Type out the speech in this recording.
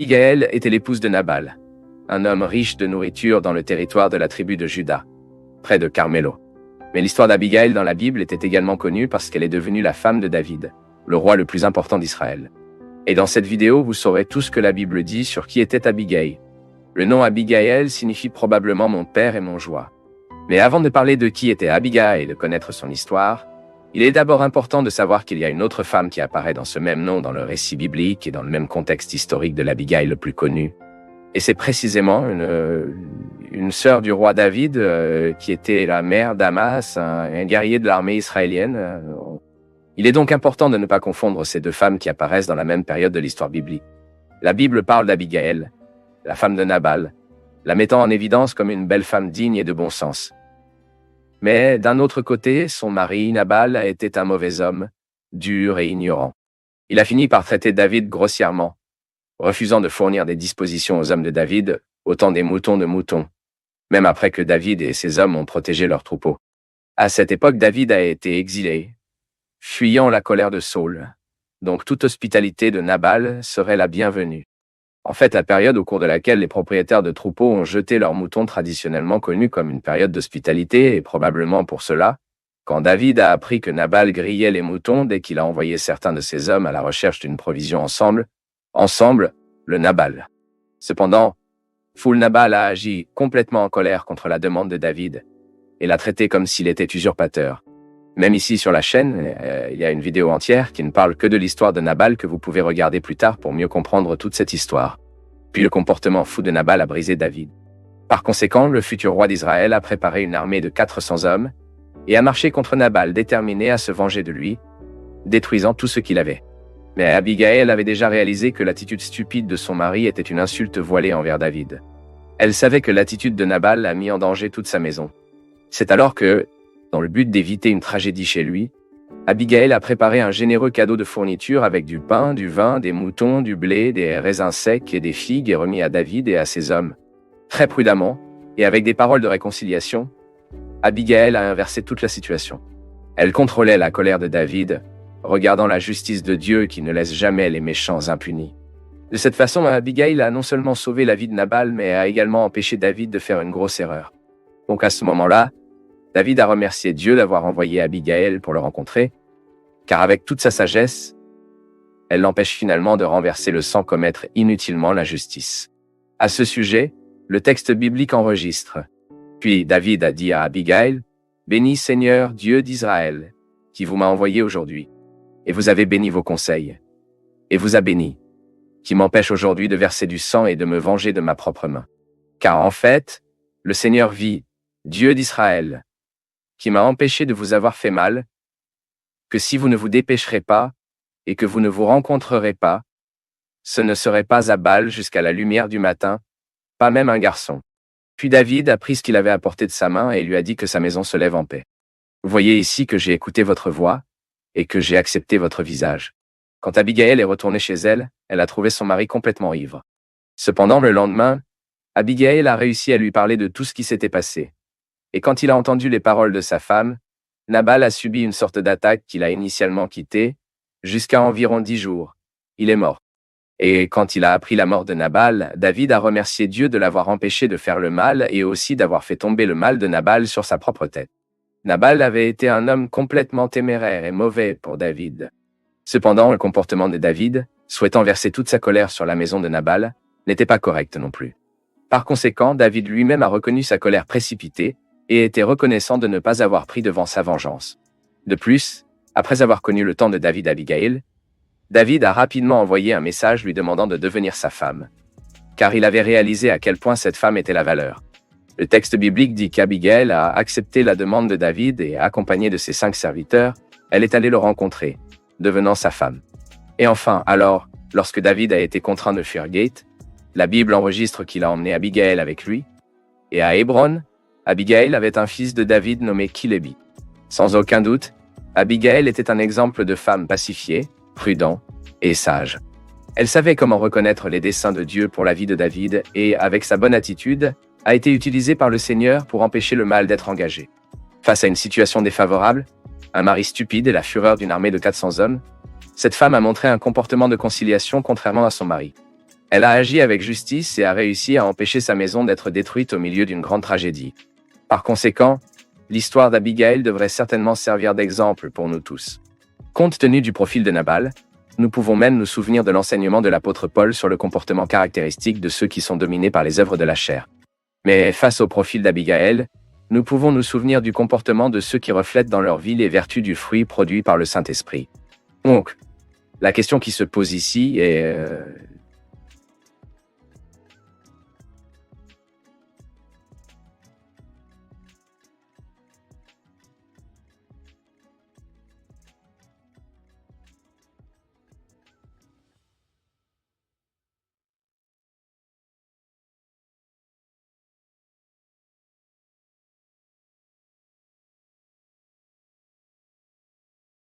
Abigail était l'épouse de Nabal, un homme riche de nourriture dans le territoire de la tribu de Juda, près de Carmelo. Mais l'histoire d'Abigail dans la Bible était également connue parce qu'elle est devenue la femme de David, le roi le plus important d'Israël. Et dans cette vidéo, vous saurez tout ce que la Bible dit sur qui était Abigail. Le nom Abigail signifie probablement mon père et mon joie. Mais avant de parler de qui était Abigail et de connaître son histoire, il est d'abord important de savoir qu'il y a une autre femme qui apparaît dans ce même nom dans le récit biblique et dans le même contexte historique de l'Abigail le plus connu. Et c'est précisément une sœur du roi David qui était la mère d'Amas, un guerrier de l'armée israélienne. Il est donc important de ne pas confondre ces deux femmes qui apparaissent dans la même période de l'histoire biblique. La Bible parle d'Abigail, la femme de Nabal, la mettant en évidence comme une belle femme digne et de bon sens. Mais d'un autre côté, son mari, Nabal, était un mauvais homme, dur et ignorant. Il a fini par traiter David grossièrement, refusant de fournir des dispositions aux hommes de David, autant des moutons de moutons, même après que David et ses hommes ont protégé leurs troupeaux. À cette époque, David a été exilé, fuyant la colère de Saül, donc toute hospitalité de Nabal serait la bienvenue. En fait, la période au cours de laquelle les propriétaires de troupeaux ont jeté leurs moutons traditionnellement connue comme une période d'hospitalité, et probablement pour cela, quand David a appris que Nabal grillait les moutons dès qu'il a envoyé certains de ses hommes à la recherche d'une provision ensemble, le Nabal. Cependant, Nabal a agi complètement en colère contre la demande de David et l'a traité comme s'il était usurpateur. Même ici sur la chaîne, il y a une vidéo entière qui ne parle que de l'histoire de Nabal que vous pouvez regarder plus tard pour mieux comprendre toute cette histoire. Puis le comportement fou de Nabal a brisé David. Par conséquent, le futur roi d'Israël a préparé une armée de 400 hommes et a marché contre Nabal, déterminé à se venger de lui, détruisant tout ce qu'il avait. Mais Abigail avait déjà réalisé que l'attitude stupide de son mari était une insulte voilée envers David. Elle savait que l'attitude de Nabal a mis en danger toute sa maison. C'est alors que, dans le but d'éviter une tragédie chez lui, Abigail a préparé un généreux cadeau de fourniture avec du pain, du vin, des moutons, du blé, des raisins secs et des figues et remis à David et à ses hommes. Très prudemment, et avec des paroles de réconciliation, Abigail a inversé toute la situation. Elle contrôlait la colère de David, regardant la justice de Dieu qui ne laisse jamais les méchants impunis. De cette façon, Abigail a non seulement sauvé la vie de Nabal, mais a également empêché David de faire une grosse erreur. Donc à ce moment-là, David a remercié Dieu d'avoir envoyé Abigail pour le rencontrer, car avec toute sa sagesse, elle l'empêche finalement de renverser le sang commettre inutilement l'injustice. À ce sujet, le texte biblique enregistre. Puis David a dit à Abigail, « Bénis Seigneur, Dieu d'Israël, qui vous m'a envoyé aujourd'hui, et vous avez béni vos conseils, et vous a béni, qui m'empêche aujourd'hui de verser du sang et de me venger de ma propre main. Car en fait, le Seigneur vit, Dieu d'Israël, qui m'a empêché de vous avoir fait mal, que si vous ne vous dépêcherez pas, et que vous ne vous rencontrerez pas, ce ne serait pas à Baal jusqu'à la lumière du matin, pas même un garçon. » Puis David a pris ce qu'il avait apporté de sa main et lui a dit que sa maison se lève en paix. Vous voyez ici que j'ai écouté votre voix, et que j'ai accepté votre visage. Quand Abigail est retournée chez elle, elle a trouvé son mari complètement ivre. Cependant, le lendemain, Abigail a réussi à lui parler de tout ce qui s'était passé. Et quand il a entendu les paroles de sa femme, Nabal a subi une sorte d'attaque qu'il a initialement quittée, jusqu'à environ 10 jours. Il est mort. Et quand il a appris la mort de Nabal, David a remercié Dieu de l'avoir empêché de faire le mal et aussi d'avoir fait tomber le mal de Nabal sur sa propre tête. Nabal avait été un homme complètement téméraire et mauvais pour David. Cependant, le comportement de David, souhaitant verser toute sa colère sur la maison de Nabal, n'était pas correct non plus. Par conséquent, David lui-même a reconnu sa colère précipitée et était reconnaissant de ne pas avoir pris devant sa vengeance. De plus, après avoir connu le temps de David Abigail, David a rapidement envoyé un message lui demandant de devenir sa femme, car il avait réalisé à quel point cette femme était la valeur. Le texte biblique dit qu'Abigail a accepté la demande de David et, accompagnée de ses 5 serviteurs, elle est allée le rencontrer, devenant sa femme. Et enfin, alors, lorsque David a été contraint de fuir Gate, la Bible enregistre qu'il a emmené Abigail avec lui, et à Hébron, Abigail avait un fils de David nommé Kilebi. Sans aucun doute, Abigail était un exemple de femme pacifiée, prudente et sage. Elle savait comment reconnaître les desseins de Dieu pour la vie de David et, avec sa bonne attitude, a été utilisée par le Seigneur pour empêcher le mal d'être engagé. Face à une situation défavorable, un mari stupide et la fureur d'une armée de 400 hommes, cette femme a montré un comportement de conciliation contrairement à son mari. Elle a agi avec justice et a réussi à empêcher sa maison d'être détruite au milieu d'une grande tragédie. Par conséquent, l'histoire d'Abigail devrait certainement servir d'exemple pour nous tous. Compte tenu du profil de Nabal, nous pouvons même nous souvenir de l'enseignement de l'apôtre Paul sur le comportement caractéristique de ceux qui sont dominés par les œuvres de la chair. Mais face au profil d'Abigail, nous pouvons nous souvenir du comportement de ceux qui reflètent dans leur vie les vertus du fruit produit par le Saint-Esprit. Donc, la question qui se pose ici est